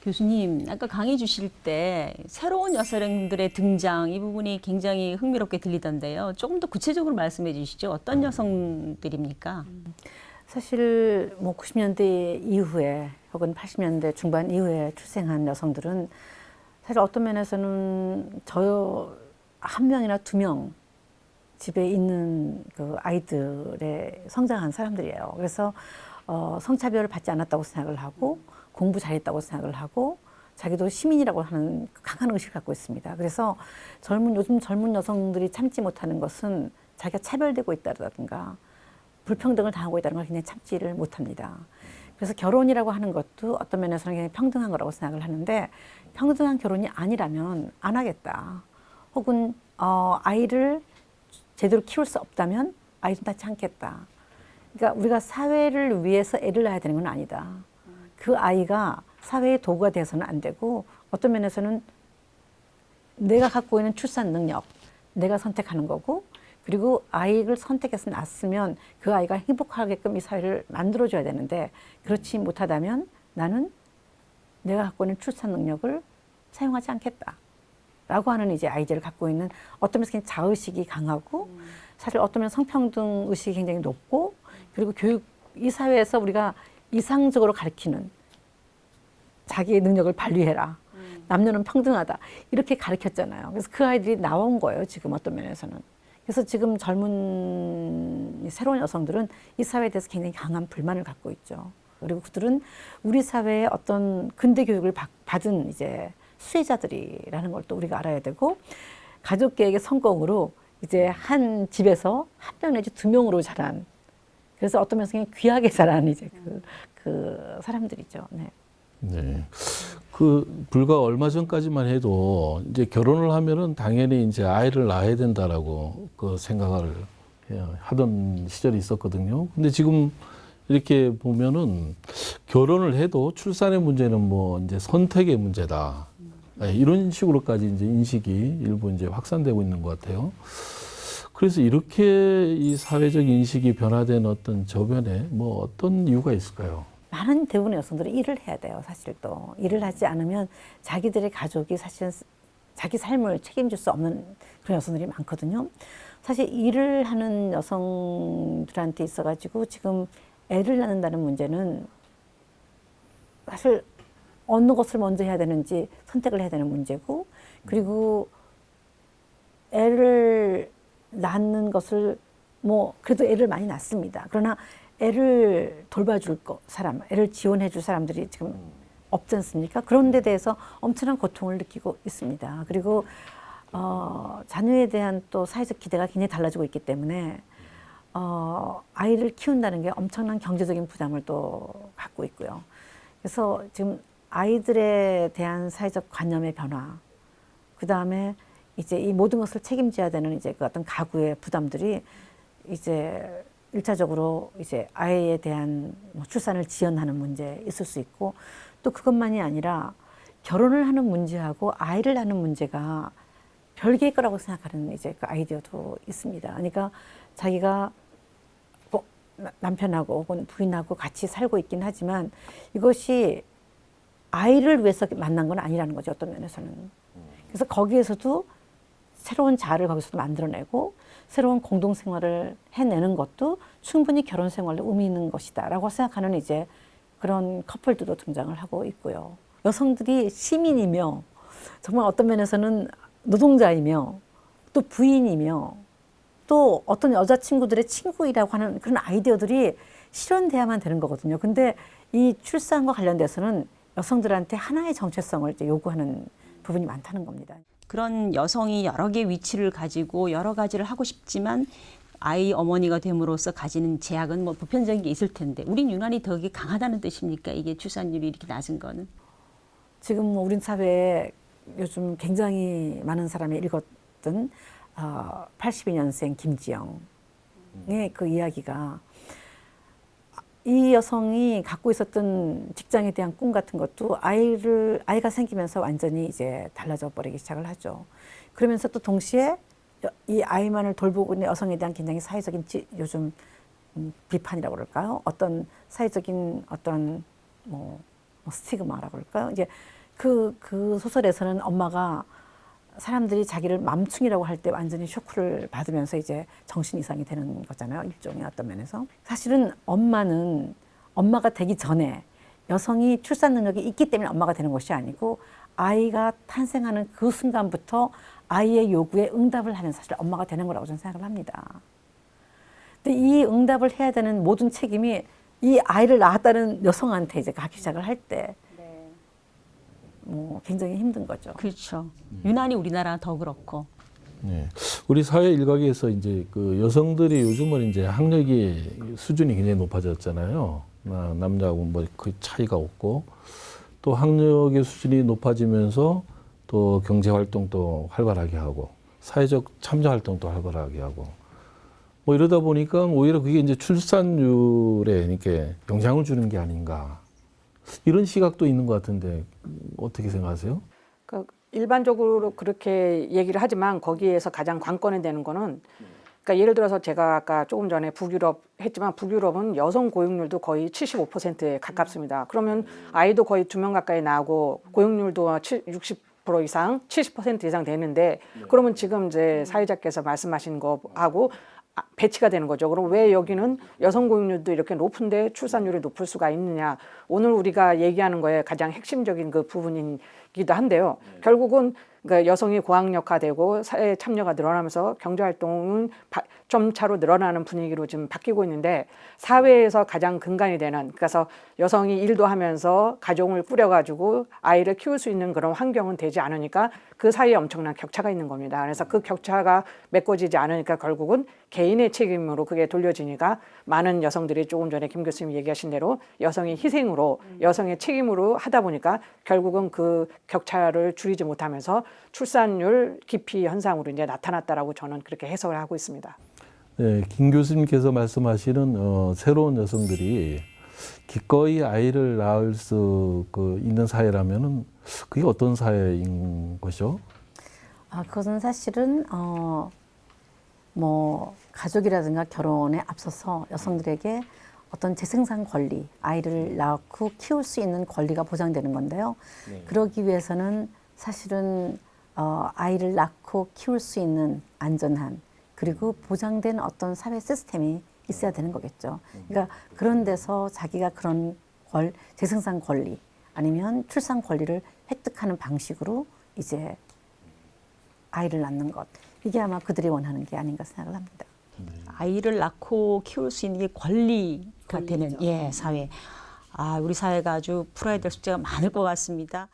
교수님, 아까 강의 주실 때 새로운 여성들의 등장 이 부분이 굉장히 흥미롭게 들리던데요. 조금 더 구체적으로 말씀해 주시죠. 어떤 여성들입니까? 사실 뭐 90년대 이후에 혹은 80년대 중반 이후에 출생한 여성들은 사실 어떤 면에서는 저 한 명이나 두 명 집에 있는 그 아이들의 성장한 사람들이에요. 그래서 성차별을 받지 않았다고 생각을 하고 공부 잘했다고 생각을 하고 자기도 시민이라고 하는 강한 의식을 갖고 있습니다. 그래서 요즘 젊은 여성들이 참지 못하는 것은 자기가 차별되고 있다든가 불평등을 당하고 있다는 걸 굉장히 참지를 못합니다. 그래서 결혼이라고 하는 것도 어떤 면에서는 굉장히 평등한 거라고 생각을 하는데 평등한 결혼이 아니라면 안 하겠다. 혹은 아이를 제대로 키울 수 없다면 아이도 낳지 않겠다. 그러니까 우리가 사회를 위해서 애를 낳아야 되는 건 아니다. 그 아이가 사회의 도구가 돼서는 안 되고 어떤 면에서는 내가 갖고 있는 출산 능력, 내가 선택하는 거고 그리고 아이를 선택해서 낳았으면 그 아이가 행복하게끔 이 사회를 만들어줘야 되는데 그렇지 못하다면 나는 내가 갖고 있는 출산 능력을 사용하지 않겠다. 라고 하는 이제 아이디어를 갖고 있는 어떤 면에서 자의식이 강하고 사실 어떤 면에서 성평등 의식이 굉장히 높고 그리고 이 사회에서 우리가 이상적으로 가르치는 자기의 능력을 발휘해라. 남녀는 평등하다. 이렇게 가르쳤잖아요. 그래서 그 아이들이 나온 거예요. 지금 어떤 면에서는. 그래서 지금 젊은 새로운 여성들은 이 사회에 대해서 굉장히 강한 불만을 갖고 있죠. 그리고 그들은 우리 사회의 어떤 근대 교육을 받은 이제 수혜자들이라는 걸 또 우리가 알아야 되고 가족 계획의 성공으로 이제 한 집에서 한 명 내지 두 명으로 자란 그래서 어떤 면에서 귀하게 자란 이제 그 사람들이죠. 네. 네. 그 불과 얼마 전까지만 해도 이제 결혼을 하면은 당연히 이제 아이를 낳아야 된다라고 그 생각을 하던 시절이 있었거든요. 근데 지금 이렇게 보면은 결혼을 해도 출산의 문제는 뭐 이제 선택의 문제다. 네, 이런 식으로까지 이제 인식이 일부 이제 확산되고 있는 것 같아요. 그래서 이렇게 이 사회적 인식이 변화된 어떤 저변에 뭐 어떤 이유가 있을까요? 많은 대부분의 여성들이 일을 해야 돼요. 사실 또 일을 하지 않으면 자기들의 가족이 사실은 자기 삶을 책임질 수 없는 그런 여성들이 많거든요. 사실 일을 하는 여성들한테 있어가지고 지금 애를 낳는다는 문제는 사실 어느 것을 먼저 해야 되는지 선택을 해야 되는 문제고 그리고 애를 낳는 것을 뭐 그래도 애를 많이 낳습니다. 그러나 애를 돌봐줄 사람, 애를 지원해줄 사람들이 지금 없지 않습니까? 그런 데 대해서 엄청난 고통을 느끼고 있습니다. 그리고 자녀에 대한 또 사회적 기대가 굉장히 달라지고 있기 때문에 아이를 키운다는 게 엄청난 경제적인 부담을 또 갖고 있고요. 그래서 지금 아이들에 대한 사회적 관념의 변화, 그 다음에 이제 이 모든 것을 책임져야 되는 이제 그 어떤 가구의 부담들이 이제 일차적으로 이제 아이에 대한 뭐 출산을 지연하는 문제 있을 수 있고 또 그것만이 아니라 결혼을 하는 문제하고 아이를 낳는 문제가 별개일 거라고 생각하는 이제 그 아이디어도 있습니다. 그러니까 자기가 뭐 남편하고 혹은 부인하고 같이 살고 있긴 하지만 이것이 아이를 위해서 만난 건 아니라는 거죠. 어떤 면에서는. 그래서 거기에서도 새로운 자아를 거기서도 만들어내고 새로운 공동생활을 해내는 것도 충분히 결혼 생활에 의미 있는 것이다 라고 생각하는 이제 그런 커플들도 등장을 하고 있고요. 여성들이 시민이며 정말 어떤 면에서는 노동자이며 또 부인이며 또 어떤 여자친구들의 친구이라고 하는 그런 아이디어들이 실현돼야만 되는 거거든요. 근데 이 출산과 관련돼서는 여성들한테 하나의 정체성을 이제 요구하는 부분이 많다는 겁니다. 그런 여성이 여러 개의 위치를 가지고 여러 가지를 하고 싶지만 아이 어머니가 됨으로써 가지는 제약은 뭐 보편적인 게 있을 텐데 우린 유난히 더 강하다는 뜻입니까? 이게 출산율이 이렇게 낮은 거는? 지금 뭐 우리 사회에 요즘 굉장히 많은 사람이 읽었던 82년생 김지영의 그 이야기가 이 여성이 갖고 있었던 직장에 대한 꿈 같은 것도 아이가 생기면서 완전히 이제 달라져 버리기 시작을 하죠. 그러면서 또 동시에 이 아이만을 돌보고 있는 여성에 대한 굉장히 사회적인 요즘 비판이라고 그럴까요? 어떤 사회적인 어떤 뭐 스티그마라고 그럴까요? 이제 그 소설에서는 엄마가 사람들이 자기를 맘충이라고 할 때 완전히 쇼크를 받으면서 이제 정신 이상이 되는 거잖아요. 일종의 어떤 면에서. 사실은 엄마가 되기 전에 여성이 출산 능력이 있기 때문에 엄마가 되는 것이 아니고 아이가 탄생하는 그 순간부터 아이의 요구에 응답을 하면 사실 엄마가 되는 거라고 저는 생각을 합니다. 근데 이 응답을 해야 되는 모든 책임이 이 아이를 낳았다는 여성한테 이제 가기 시작을 할 때 뭐 굉장히 힘든 거죠. 그렇죠. 유난히 우리나라 더 그렇고. 네. 우리 사회 일각에서 이제 그 여성들이 요즘은 이제 학력이 수준이 굉장히 높아졌잖아요. 남자하고 뭐 그 차이가 없고 또 학력의 수준이 높아지면서 또 경제 활동도 활발하게 하고 사회적 참여 활동도 활발하게 하고 뭐 이러다 보니까 오히려 그게 이제 출산율에 이렇게 영향을 주는 게 아닌가 이런 시각도 있는 것 같은데 어떻게 생각하세요? 그러니까 일반적으로 그렇게 얘기를 하지만 거기에서 가장 관건이 되는 거는 그러니까 예를 들어서 제가 아까 조금 전에 북유럽 했지만 북유럽은 여성 고용률도 거의 75%에 가깝습니다. 그러면 아이도 거의 2명 가까이 나고 고용률도 60% 이상, 70% 이상 되는데 그러면 지금 이제 사회자께서 말씀하신 거하고 배치가 되는 거죠. 그럼 왜 여기는 여성 고용률도 이렇게 높은데 출산율이 높을 수가 있느냐. 오늘 우리가 얘기하는 거에 가장 핵심적인 그 부분이기도 한데요. 결국은 그러니까 여성이 고학력화되고 사회 참여가 늘어나면서 경제활동은 점차로 늘어나는 분위기로 지금 바뀌고 있는데 사회에서 가장 근간이 되는 그래서 여성이 일도 하면서 가정을 꾸려가지고 아이를 키울 수 있는 그런 환경은 되지 않으니까 그 사이에 엄청난 격차가 있는 겁니다. 그래서 그 격차가 메꿔지지 않으니까 결국은 개인의 책임으로 그게 돌려지니까 많은 여성들이 조금 전에 김 교수님 얘기하신 대로 여성의 희생으로 여성의 책임으로 하다 보니까 결국은 그 격차를 줄이지 못하면서 출산율 기피 현상으로 이제 나타났다라고 저는 그렇게 해석을 하고 있습니다. 네, 김 교수님께서 말씀하시는 새로운 여성들이 기꺼이 아이를 낳을 수 있는 사회라면은 그게 어떤 사회인 것이죠? 그것은 사실은 뭐 가족이라든가 결혼에 앞서서 여성들에게 어떤 재생산 권리, 아이를 낳고 키울 수 있는 권리가 보장되는 건데요. 그러기 위해서는 사실은 아이를 낳고 키울 수 있는 안전한 그리고 보장된 어떤 사회 시스템이 있어야 되는 거겠죠. 그러니까 그런 데서 자기가 그런 재생산 권리 아니면 출산 권리를 획득하는 방식으로 이제 아이를 낳는 것. 이게 아마 그들이 원하는 게 아닌가 생각을 합니다. 아이를 낳고 키울 수 있는 게 권리가 되는 사회. 우리 사회가 아주 풀어야 될 숙제가 많을 것 같습니다.